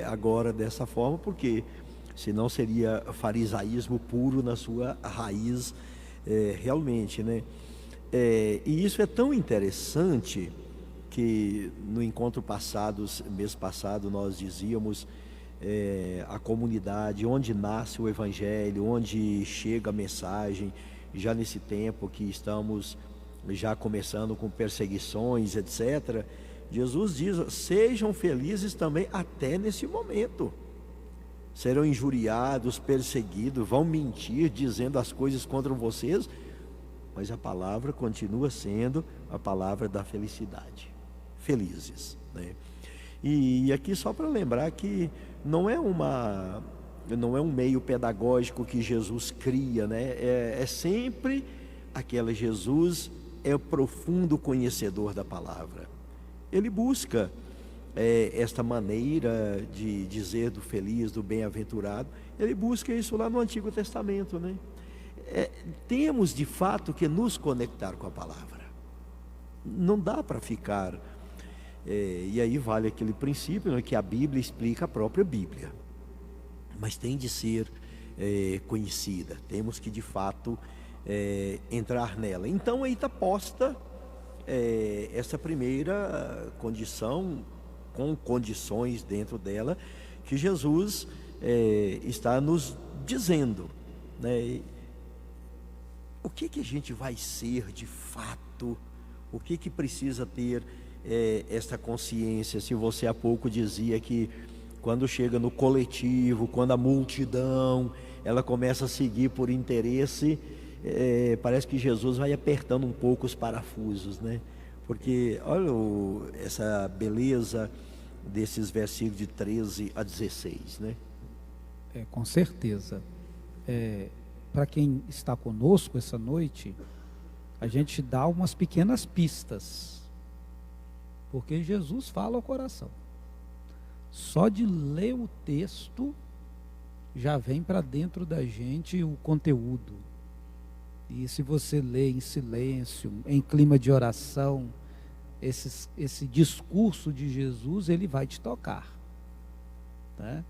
agora dessa forma, porque senão seria farisaísmo puro na sua raiz, realmente, né? E isso é tão interessante que no encontro mês passado, nós dizíamos, a comunidade onde nasce o Evangelho, onde chega a mensagem, já nesse tempo que estamos já começando com perseguições, etc. Jesus diz: sejam felizes também até nesse momento. Serão injuriados, perseguidos, vão mentir, dizendo as coisas contra vocês, mas a palavra continua sendo a palavra da felicidade. Felizes, né? E aqui só para lembrar que não é um meio pedagógico que Jesus cria, né? É sempre aquela: Jesus é o profundo conhecedor da palavra. Ele busca esta maneira de dizer do feliz, do bem-aventurado. Ele busca isso lá no Antigo Testamento, né? Temos de fato que nos conectar com a palavra. Não dá para ficar... e aí vale aquele princípio, né, que a Bíblia explica a própria Bíblia, mas tem de ser conhecida. Temos que de fato entrar nela. Então aí está posta essa primeira condição, com condições dentro dela, que Jesus está nos dizendo, né? O que a gente vai ser de fato? O que precisa ter esta consciência? Se você há pouco dizia que quando chega no coletivo, quando a multidão ela começa a seguir por interesse, parece que Jesus vai apertando um pouco os parafusos, né? Porque olha essa beleza desses versículos de 13 a 16, né? Com certeza. Para quem está conosco essa noite, a gente dá umas pequenas pistas, porque Jesus fala ao coração. Só de ler o texto já vem para dentro da gente o conteúdo. E se você lê em silêncio, em clima de oração, esse discurso de Jesus, ele vai te tocar, né?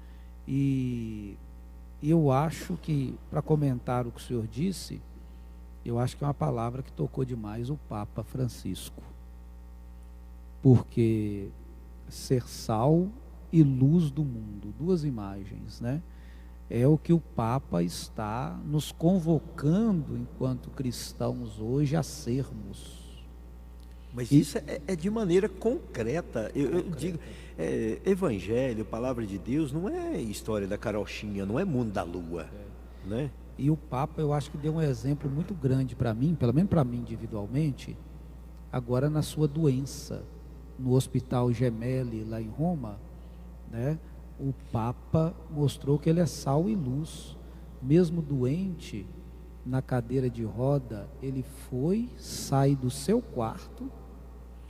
E eu acho que, para comentar o que o senhor disse, eu acho que é uma palavra que tocou demais o Papa Francisco, porque ser sal e luz do mundo, duas imagens, né? É o que o Papa está nos convocando enquanto cristãos hoje a sermos. Mas isso é de maneira concreta. Eu digo, Evangelho, Palavra de Deus, não é história da carochinha, não é mundo da lua, né? E o Papa, eu acho que deu um exemplo muito grande para mim, pelo menos para mim individualmente, agora na sua doença, no Hospital Gemelli, lá em Roma, né? O Papa mostrou que ele é sal e luz. Mesmo doente, na cadeira de roda, ele sai do seu quarto.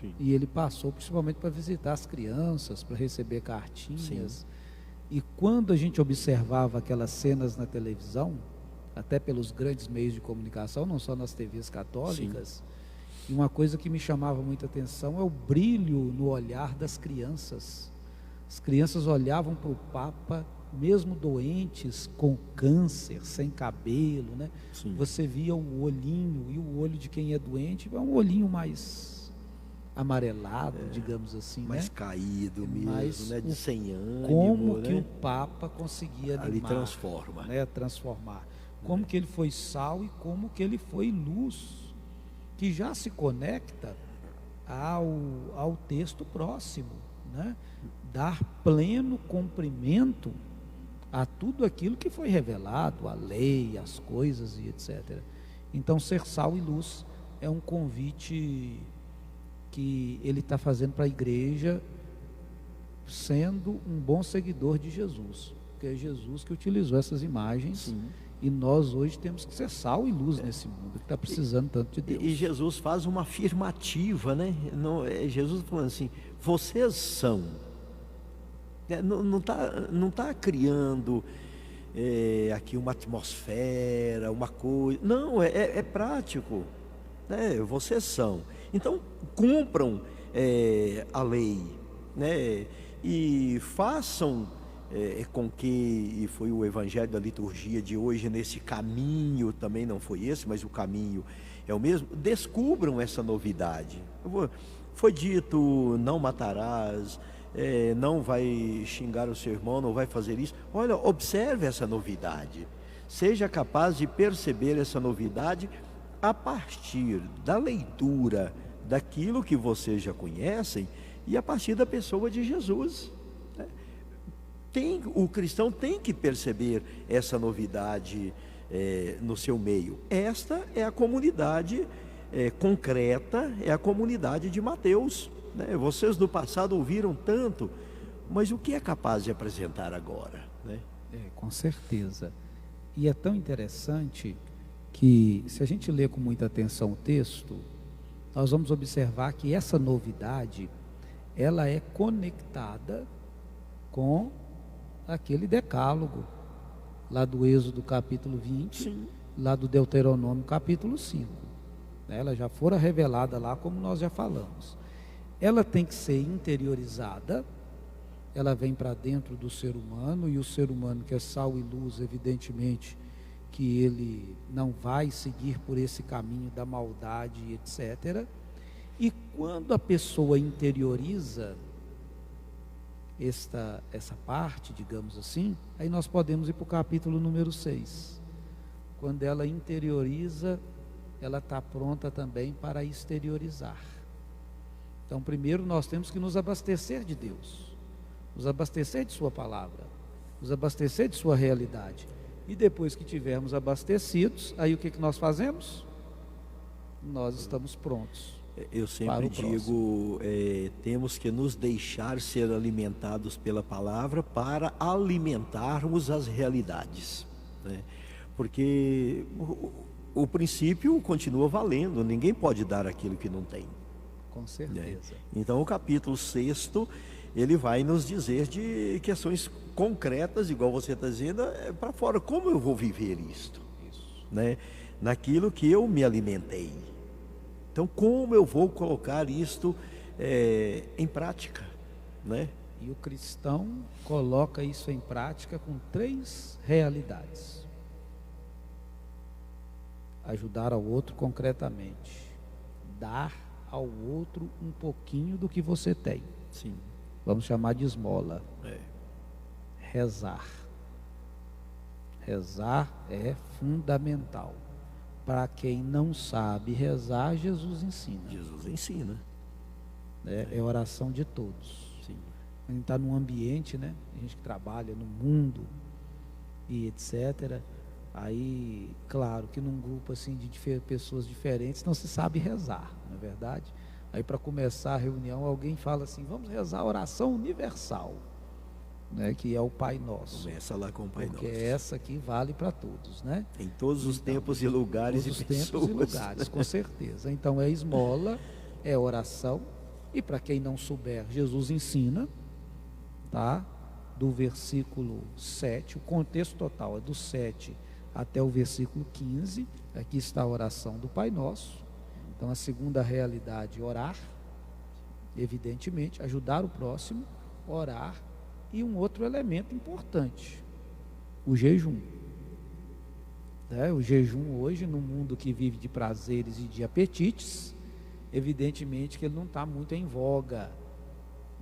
Sim. E ele passou principalmente para visitar as crianças, para receber cartinhas. Sim. E quando a gente observava aquelas cenas na televisão, até pelos grandes meios de comunicação, não só nas TVs católicas, sim, e uma coisa que me chamava muita atenção é o brilho no olhar das crianças. As crianças olhavam para o Papa, mesmo doentes, com câncer, sem cabelo, né? Sim. Você via o olhinho, e o olho de quem é doente é um olhinho mais amarelado, digamos assim, mais, né? Caído mesmo, mas né? De 100 anos. Como, né? Que o Papa conseguia animar, ali transforma, né? Transformar. Como que ele foi sal e como que ele foi luz, que já se conecta ao texto próximo, né? Dar pleno cumprimento a tudo aquilo que foi revelado, a lei, as coisas e etc. Então, ser sal e luz é um convite que ele está fazendo para a igreja, sendo um bom seguidor de Jesus, porque é Jesus que utilizou essas imagens. Sim. E nós hoje temos que ser sal e luz nesse mundo que está precisando tanto de Deus. E Jesus faz uma afirmativa, né? Não, Jesus falando assim, vocês são. Não tá criando aqui uma atmosfera, uma coisa. Não, é prático. Né? Vocês são. Então, cumpram a lei, né? E façam com que, e foi o evangelho da liturgia de hoje, nesse caminho, também não foi esse, mas o caminho é o mesmo, descubram essa novidade. Foi dito, não matarás, não vai xingar o seu irmão, não vai fazer isso. Olha, observe essa novidade, seja capaz de perceber essa novidade a partir da leitura daquilo que vocês já conhecem e a partir da pessoa de Jesus. O cristão tem que perceber essa novidade no seu meio. Esta é a comunidade concreta, é a comunidade de Mateus, né? Vocês do passado ouviram tanto, mas o que é capaz de apresentar agora, né? Com certeza. E é tão interessante que, se a gente ler com muita atenção o texto, nós vamos observar que essa novidade, ela é conectada com aquele decálogo, lá do Êxodo capítulo 20, sim, lá do Deuteronômio capítulo 5. Ela já fora revelada lá, como nós já falamos. Ela tem que ser interiorizada, ela vem para dentro do ser humano, e o ser humano que é sal e luz, evidentemente, que ele não vai seguir por esse caminho da maldade, etc. E quando a pessoa interioriza essa parte, digamos assim, aí nós podemos ir para o capítulo número 6. Quando ela interioriza, ela está pronta também para exteriorizar. Então, primeiro nós temos que nos abastecer de Deus, nos abastecer de sua palavra, nos abastecer de sua realidade. E depois que tivermos abastecidos, aí o que nós fazemos? Nós estamos prontos. Eu sempre digo, temos que nos deixar ser alimentados pela palavra para alimentarmos as realidades, né? Porque o princípio continua valendo, ninguém pode dar aquilo que não tem. Com certeza. Né? Então o capítulo 6, ele vai nos dizer de questões concretas, igual você está dizendo, para fora, como eu vou viver isto? Isso. Né? Naquilo que eu me alimentei. Então, como eu vou colocar isto em prática, né? E o cristão coloca isso em prática com 3 realidades: ajudar ao outro concretamente, dar ao outro um pouquinho do que você tem. Sim. Vamos chamar de esmola. Rezar. Rezar é fundamental. Para quem não sabe rezar, Jesus ensina. Jesus ensina. É oração de todos. Sim. A gente está num ambiente, né? A gente que trabalha no mundo e etc. Aí, claro que num grupo assim de pessoas diferentes não se sabe rezar, não é verdade? Aí, para começar a reunião, alguém fala assim: vamos rezar a oração universal. né, que é o Pai Nosso. Começa lá com o Pai Nosso. Porque essa aqui vale para todos, né? Em todos os tempos e lugares e pessoas. Tempos e lugares, com certeza. Então é esmola, é oração. E para quem não souber, Jesus ensina, tá? Do versículo 7, o contexto total é do 7 até o versículo 15. Aqui está a oração do Pai Nosso. Então a segunda realidade, orar, evidentemente, ajudar o próximo, orar. E um outro elemento importante, o jejum. O jejum hoje, no mundo que vive de prazeres e de apetites, evidentemente que ele não está muito em voga,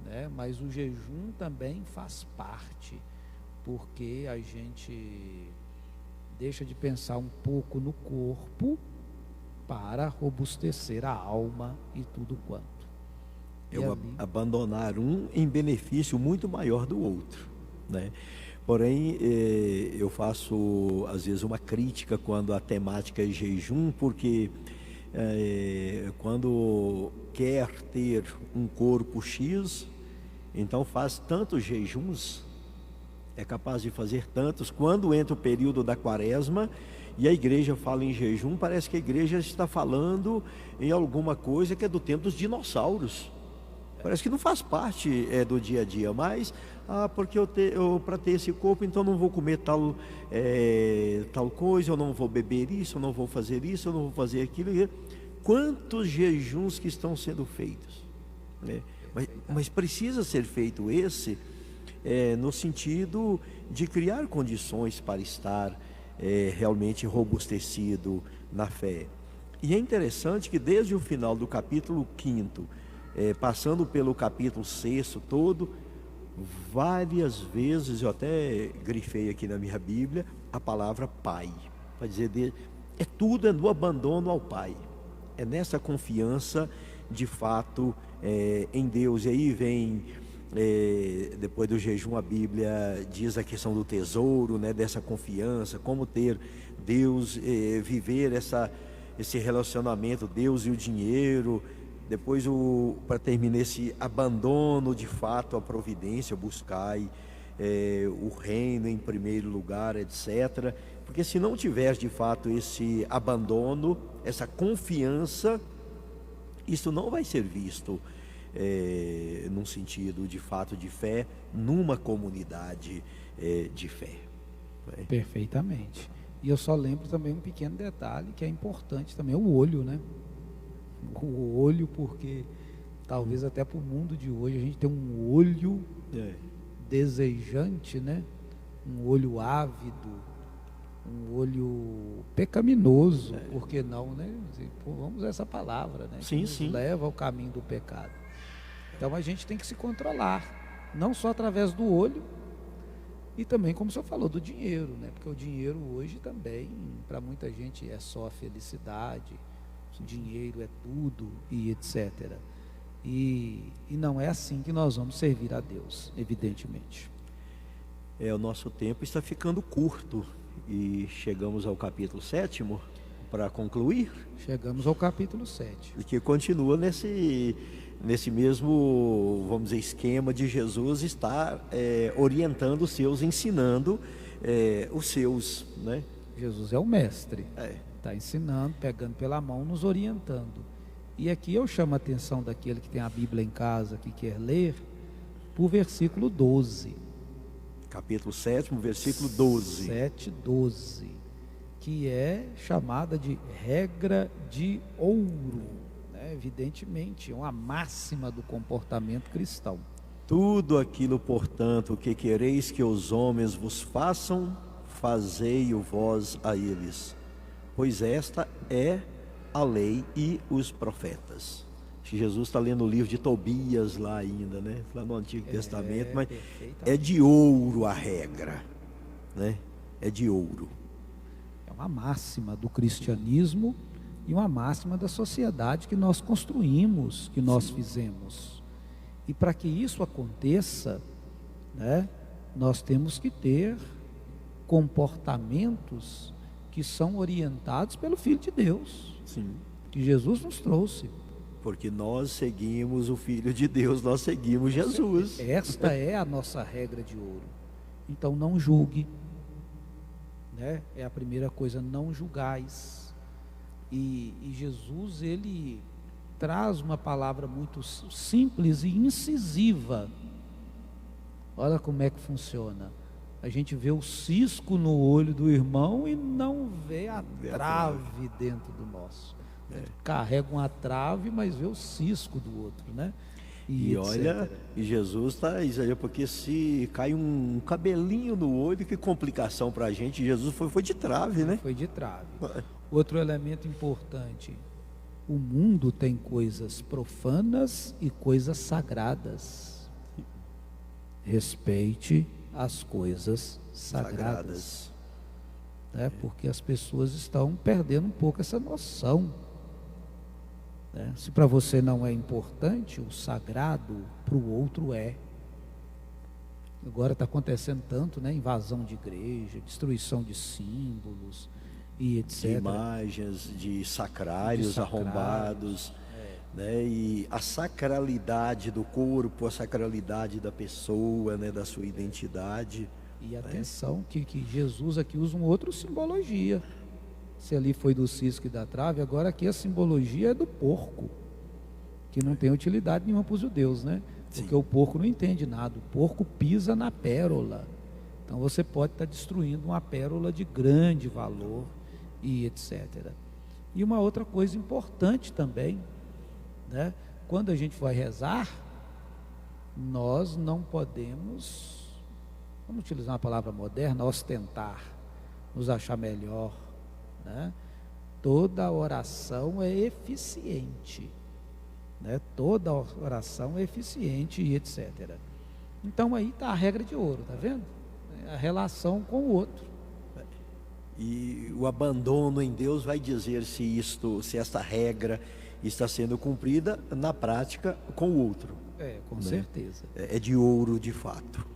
né? Mas o jejum também faz parte, porque a gente deixa de pensar um pouco no para robustecer a alma e tudo quanto. Abandonar um em benefício muito maior do outro, né? Porém, eu faço às vezes uma crítica quando a temática é jejum, porque quando quer ter um corpo X, então faz tantos jejuns, é capaz de fazer tantos. Quando entra o período da quaresma e a igreja fala em jejum, parece que a igreja está falando em alguma coisa que é do tempo dos dinossauros. Parece que não faz parte do dia a dia, mas porque para ter esse corpo, então não vou comer tal coisa, eu não vou beber isso, eu não vou fazer isso, eu não vou fazer aquilo. Quantos jejuns que estão sendo feitos, né? Mas precisa ser feito esse no sentido de criar condições para estar realmente robustecido na fé. E é interessante que desde o final do capítulo 5º, passando pelo capítulo 6º todo, várias vezes, eu até grifei aqui na minha Bíblia, a palavra Pai, para dizer, tudo é no abandono ao Pai, é nessa confiança de fato em Deus. E aí vem, depois do jejum, a Bíblia diz a questão do tesouro, né, dessa confiança, como ter Deus, viver esse relacionamento, Deus e o dinheiro. Depois, para terminar, esse abandono de fato à providência, buscai o reino em primeiro lugar, etc. Porque se não tiver de fato esse abandono, essa confiança, isso não vai ser visto num sentido de fato de fé, numa comunidade de fé. Perfeitamente. E eu só lembro também um pequeno detalhe que é importante também, o olho, né? O olho, porque talvez até para o mundo de hoje a gente tem um olho desejante, né? Um olho ávido, um olho pecaminoso, por que não, né? Vamos usar essa palavra, né? Sim, que nos leva ao caminho do pecado. Então a gente tem que se controlar, não só através do olho, e também, como o senhor falou, do dinheiro, né? Porque o dinheiro hoje também, para muita gente, é só a felicidade, dinheiro é tudo e etc. E não é assim que nós vamos servir a Deus, evidentemente. O nosso tempo está ficando curto e chegamos ao capítulo 7º para concluir. Chegamos ao capítulo 7. E que continua nesse mesmo, vamos dizer, esquema de Jesus estar orientando os seus, ensinando os seus, né? Jesus é o mestre. Está ensinando, pegando pela mão, nos orientando. E aqui eu chamo a atenção daquele que tem a Bíblia em casa, que quer ler, para o versículo 12. Capítulo 7º, versículo 12. 7:12, que é chamada de regra de ouro, né? Evidentemente, é uma máxima do comportamento cristão. Tudo aquilo, portanto, que quereis que os homens vos façam, fazei-o vós a eles, pois esta é a lei e os profetas. Jesus está lendo o livro de Tobias lá ainda, né? Lá no Antigo Testamento, mas é de ouro a regra, né? É de ouro. É uma máxima do cristianismo e uma máxima da sociedade que nós construímos, que nós fizemos. E para que isso aconteça, né, nós temos que ter comportamentos que são orientados pelo Filho de Deus, Sim. que Jesus nos trouxe. Porque nós seguimos o Filho de Deus, nós seguimos Jesus. Esta é a nossa regra de ouro. Então não julgue, né? É a primeira coisa, não julgais. E Jesus, ele traz uma palavra muito simples e incisiva. Olha como é que funciona. A gente vê o cisco no olho do irmão e não vê a trave dentro do nosso. Carrega uma trave, mas vê o cisco do outro, né? E olha, e Jesus está dizendo, porque se cai um cabelinho no olho, que complicação para a gente. Jesus foi de trave, né? Foi de trave. Outro elemento importante: o mundo tem coisas profanas e coisas sagradas. Respeite as coisas sagradas. Né? Porque as pessoas estão perdendo um pouco essa noção. Né? Se para você não é importante, o sagrado para o outro é. Agora está acontecendo tanto, né? Invasão de igreja, destruição de símbolos e etc. De imagens, de sacrários arrombados, né? E a sacralidade do corpo, a sacralidade da pessoa, né? Da sua identidade. E atenção, que Jesus aqui usa uma outra simbologia. Se ali foi do cisco e da trave, agora aqui a simbologia é do porco, que não tem utilidade nenhuma para os judeus, né? Porque Sim. O porco não entende nada, o porco pisa na pérola. Então você pode estar destruindo uma pérola de grande valor e etc. E uma outra coisa importante também, né? Quando a gente vai rezar, nós não podemos, vamos utilizar uma palavra moderna, ostentar, nos achar melhor, né? Toda oração é eficiente, né? Toda oração é eficiente e etc. Então aí está a regra de ouro, tá vendo? A relação com o outro. E o abandono em Deus vai dizer se esta regra está sendo cumprida na prática com o outro. Com né? certeza. É de ouro de fato.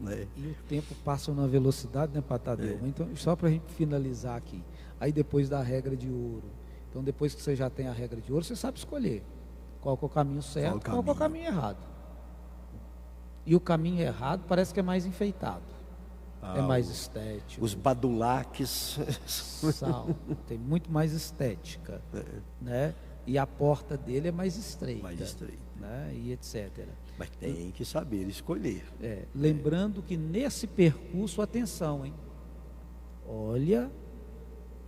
Né? E o tempo passa numa velocidade, né, Patadeu? Então, só para a gente finalizar aqui. Aí depois da regra de ouro. Então, depois que você já tem a regra de ouro, você sabe escolher qual que é o caminho certo, qual que é o caminho errado. E o caminho errado parece que é mais enfeitado. É mais estético. Os badulaques tem muito mais estética, né? E a porta dele é mais estreita, né? E etc. Mas tem que saber escolher. Lembrando que nesse percurso, atenção, hein? Olha,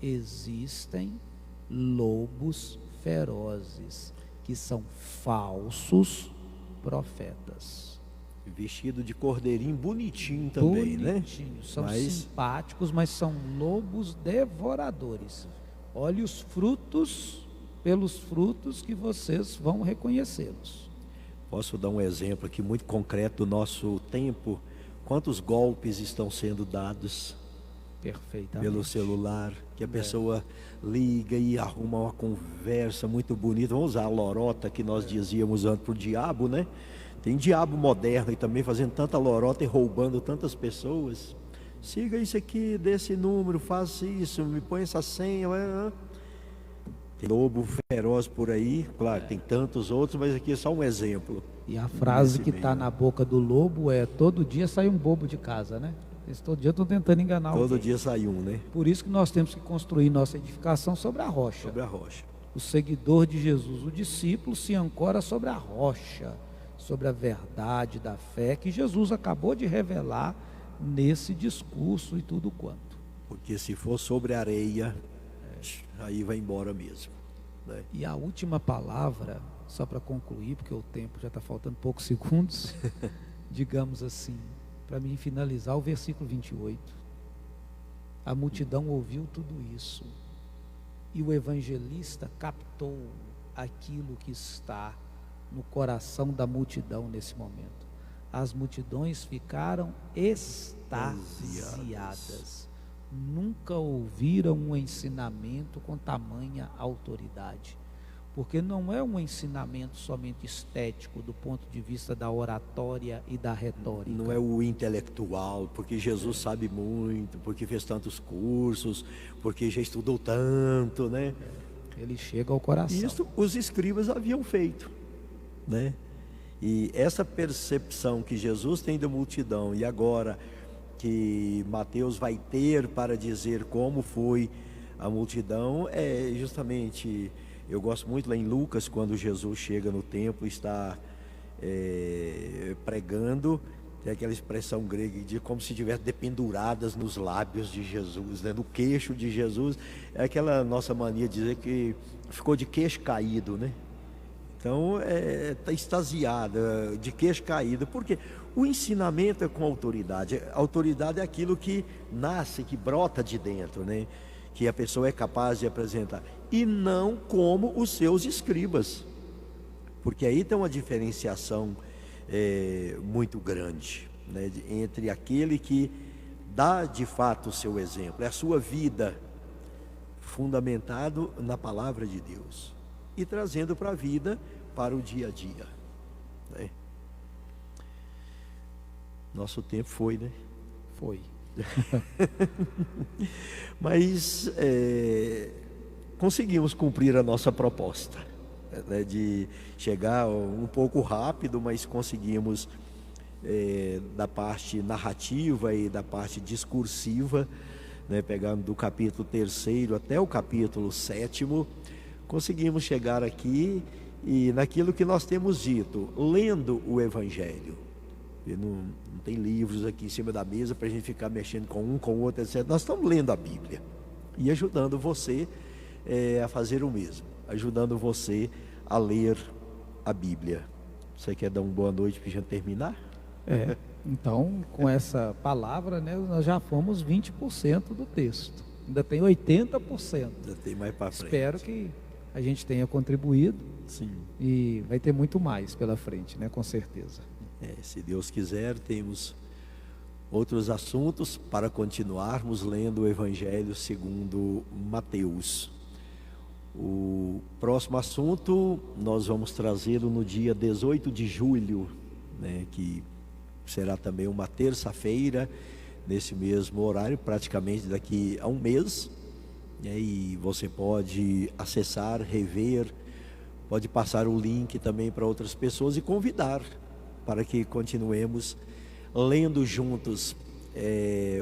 existem lobos ferozes que são falsos profetas. Vestido de cordeirinho bonitinho também, né? São simpáticos, mas são lobos devoradores. Olhe os frutos, pelos frutos que vocês vão reconhecê-los. Posso dar um exemplo aqui muito concreto do nosso tempo? Quantos golpes estão sendo dados pelo celular, que a pessoa liga e arruma uma conversa muito bonita. Vamos usar a lorota que nós dizíamos antes para o diabo, né? Tem diabo moderno e também fazendo tanta lorota e roubando tantas pessoas. Siga isso aqui, desse número, faça isso, me põe essa senha. Tem lobo feroz por aí, claro, tem tantos outros, mas aqui é só um exemplo. E a frase que está na boca do lobo é: todo dia sai um bobo de casa, né? Eles todo dia estão tentando enganar alguém. Todo dia sai um, né? Por isso que nós temos que construir nossa edificação sobre a rocha. Sobre a rocha. O seguidor de Jesus, o discípulo, se ancora sobre a rocha, sobre a verdade da fé que Jesus acabou de revelar nesse discurso e tudo quanto. Porque se for sobre areia, aí vai embora mesmo, né? E a última palavra, só para concluir, porque o tempo já está faltando poucos segundos, digamos assim, para mim finalizar, o versículo 28. A multidão ouviu tudo isso e o evangelista captou aquilo que está no coração da multidão nesse momento. As multidões ficaram extasiadas. Nunca ouviram um ensinamento com tamanha autoridade. Porque não é um ensinamento somente estético do ponto de vista da oratória e da retórica. Não é o intelectual, porque Jesus sabe muito, porque fez tantos cursos, porque já estudou tanto, né? Ele chega ao coração. Isso os escribas haviam feito, né? E essa percepção que Jesus tem da multidão e agora que Mateus vai ter para dizer como foi a multidão é justamente, eu gosto muito lá em Lucas, quando Jesus chega no templo, está pregando, tem aquela expressão grega de como se tivesse dependuradas nos lábios de Jesus, né? No queixo de Jesus, é aquela nossa mania de dizer que ficou de queixo caído, né? Então, está extasiada, de queixo caído, porque o ensinamento é com autoridade. A autoridade é aquilo que nasce, que brota de dentro, né? Que a pessoa é capaz de apresentar, e não como os seus escribas, porque aí tem uma diferenciação muito grande, né? Entre aquele que dá de fato o seu exemplo, é a sua vida fundamentado na palavra de Deus, e trazendo para a vida, para o dia a dia, né? Nosso tempo foi, né? Foi. Mas conseguimos cumprir a nossa proposta, né? De chegar um pouco rápido, mas conseguimos da parte narrativa e da parte discursiva, né? Pegando do capítulo 3º até o capítulo 7º, conseguimos chegar aqui e naquilo que nós temos dito, lendo o Evangelho. E não tem livros aqui em cima da mesa para a gente ficar mexendo com um, com o outro, etc. Nós estamos lendo a Bíblia e ajudando você a fazer o mesmo, ajudando você a ler a Bíblia. Você quer dar uma boa noite para a gente terminar? Então, com essa palavra, né, nós já fomos 20% do texto. Ainda tem 80%. Já tem mais para frente. Espero que a gente tenha contribuído. Sim. E vai ter muito mais pela frente, né, com certeza. Se Deus quiser, temos outros assuntos para continuarmos lendo o Evangelho segundo Mateus. O próximo assunto nós vamos trazê-lo no dia 18 de julho, né, que será também uma terça-feira, nesse mesmo horário, praticamente daqui a um mês. E você pode acessar, rever, pode passar o link também para outras pessoas e convidar para que continuemos lendo juntos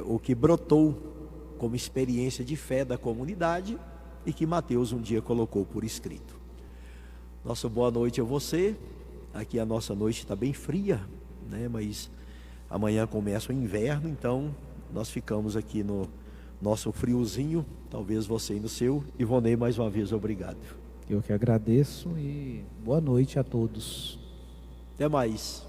o que brotou como experiência de fé da comunidade e que Mateus um dia colocou por escrito. Nossa boa noite a você. Aqui a nossa noite está bem fria, né? Mas amanhã começa o inverno, então nós ficamos aqui no nosso friozinho, talvez você no seu. Ivonei, mais uma vez, obrigado. Eu que agradeço e boa noite a todos. Até mais.